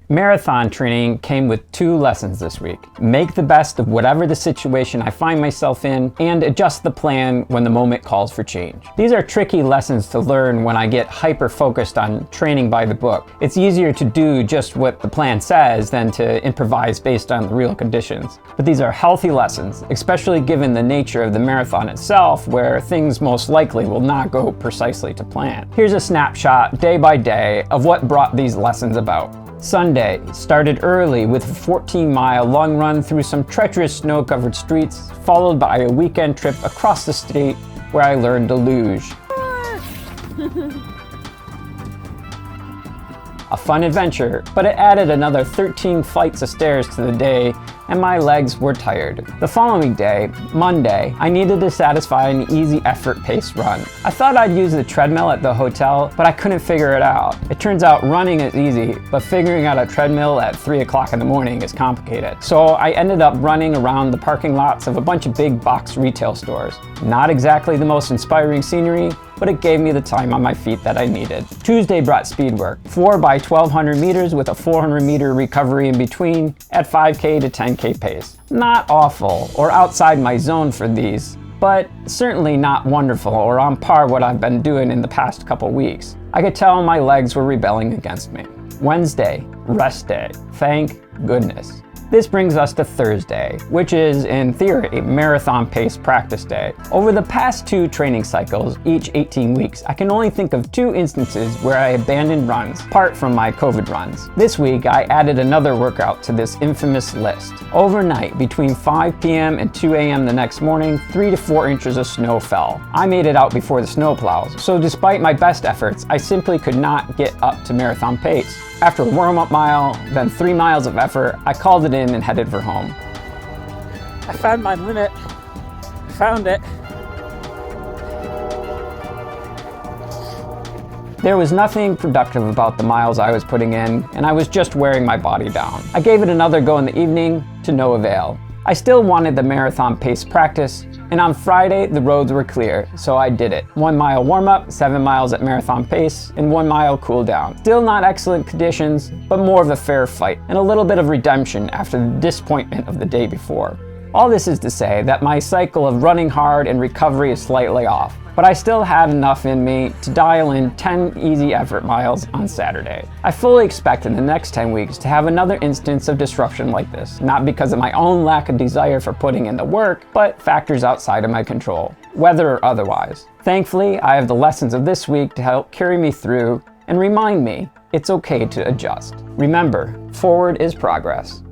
Marathon training came with 2 lessons this week. Make the best of whatever the situation I find myself in, and adjust the plan when the moment calls for change. These are tricky lessons to learn when I get hyper-focused on training by the book. It's easier to do just what the plan says than to improvise based on the real conditions. But these are healthy lessons, especially given the nature of the marathon itself, where things most likely will not go precisely to plan. Here's a snapshot, day by day, of what brought these lessons about. Sunday started early with a 14-mile long run through some treacherous snow-covered streets, followed by a weekend trip across the state where I learned to luge. A fun adventure, but it added another 13 flights of stairs to the day, and my legs were tired. The following day, Monday, I needed to satisfy an easy effort pace run. I thought I'd use the treadmill at the hotel, but I couldn't figure it out. It turns out running is easy, but figuring out a treadmill at 3 o'clock in the morning is complicated. So I ended up running around the parking lots of a bunch of big box retail stores. Not exactly the most inspiring scenery, but it gave me the time on my feet that I needed. Tuesday brought speed work, 4 by 1200 meters with a 400 meter recovery in between at 5K to 10K pace. Not awful or outside my zone for these, but certainly not wonderful or on par what I've been doing in the past couple weeks. I could tell my legs were rebelling against me. Wednesday, rest day. Thank goodness. This brings us to Thursday, which is, in theory, marathon pace practice day. Over the past 2 training cycles, each 18 weeks, I can only think of 2 instances where I abandoned runs, apart from my COVID runs. This week, I added another workout to this infamous list. Overnight, between 5 p.m. and 2 a.m. the next morning, 3 to 4 inches of snow fell. I made it out before the snowplows, so despite my best efforts, I simply could not get up to marathon pace. After a warm-up mile, then 3 miles of effort, I called it in and headed for home. I found my limit. Found it. There was nothing productive about the miles I was putting in, and I was just wearing my body down. I gave it another go in the evening, to no avail. I still wanted the marathon pace practice, and on Friday the roads were clear, so I did it. 1 mile warm-up, 7 miles at marathon pace, and 1 mile cool down. Still not excellent conditions, but more of a fair fight, and a little bit of redemption after the disappointment of the day before. All this is to say that my cycle of running hard and recovery is slightly off, but I still had enough in me to dial in 10 easy effort miles on Saturday. I fully expect in the next 10 weeks to have another instance of disruption like this, not because of my own lack of desire for putting in the work, but factors outside of my control, weather or otherwise. Thankfully, I have the lessons of this week to help carry me through and remind me it's okay to adjust. Remember, forward is progress.